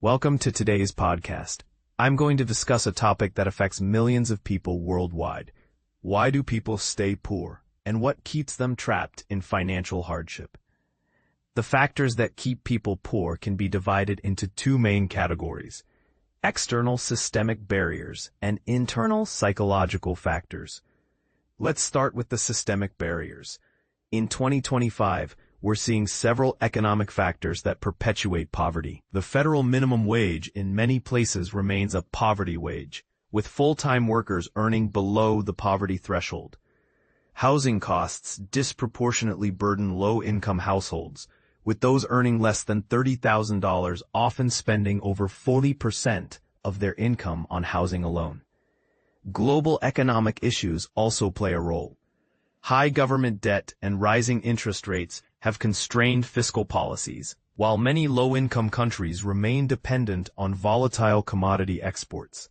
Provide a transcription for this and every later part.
Welcome to today's podcast. I'm going to discuss a topic that affects millions of people worldwide. Why do people stay poor, and what keeps them trapped in financial hardship? The factors that keep people poor can be divided into two main categories: external systemic barriers and internal psychological factors. Let's start with the systemic barriers. In 2025, we're seeing several economic factors that perpetuate poverty. The federal minimum wage in many places remains a poverty wage, with full-time workers earning below the poverty threshold. Housing costs disproportionately burden low-income households, with those earning less than $30,000 often spending over 40% of their income on housing alone. Global economic issues also play a role. High government debt and rising interest rates have constrained fiscal policies, while many low-income countries remain dependent on volatile commodity exports.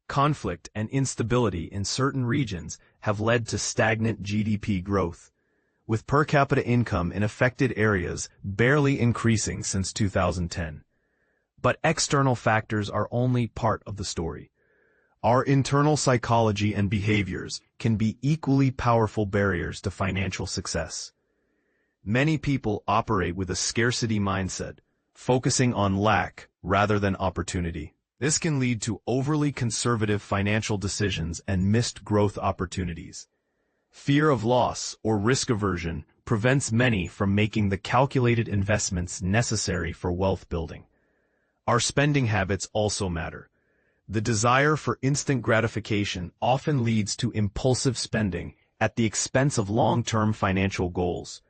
Conflict and instability in certain regions have led to stagnant GDP growth, with per capita income in affected areas barely increasing since 2010. But external factors are only part of the story. Our internal psychology and behaviors can be equally powerful barriers to financial success. Many people operate with a scarcity mindset, focusing on lack rather than opportunity. This can lead to overly conservative financial decisions and missed growth opportunities. Fear of loss or risk aversion prevents many from making the calculated investments necessary for wealth building. Our spending habits also matter. The desire for instant gratification often leads to impulsive spending at the expense of long-term financial goals.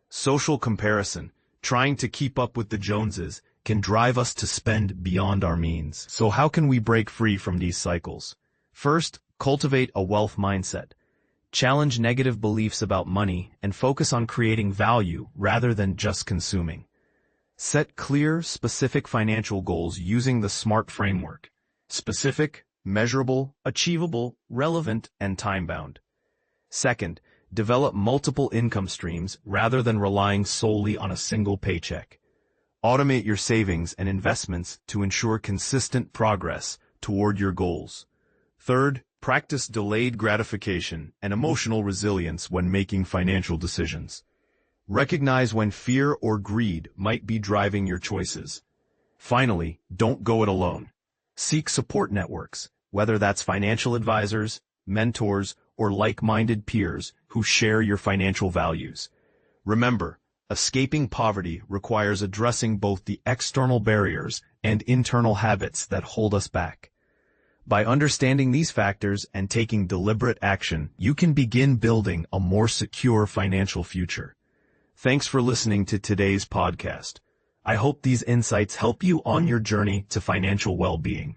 Social comparison, trying to keep up with the Joneses, can drive us to spend beyond our means. So how can we break free from these cycles? First, cultivate a wealth mindset. Challenge negative beliefs about money and focus on creating value rather than just consuming. Set clear, specific financial goals using the SMART framework: specific, measurable, achievable, relevant, and time-bound. Second, develop multiple income streams rather than relying solely on a single paycheck. Automate your savings and investments to ensure consistent progress toward your goals. Third, practice delayed gratification and emotional resilience when making financial decisions. Recognize when fear or greed might be driving your choices. Finally, don't go it alone. Seek support networks, whether that's financial advisors, mentors, or like-minded peers who share your financial values. Remember, escaping poverty requires addressing both the external barriers and internal habits that hold us back. By understanding these factors and taking deliberate action, you can begin building a more secure financial future. Thanks for listening to today's podcast. I hope these insights help you on your journey to financial well-being.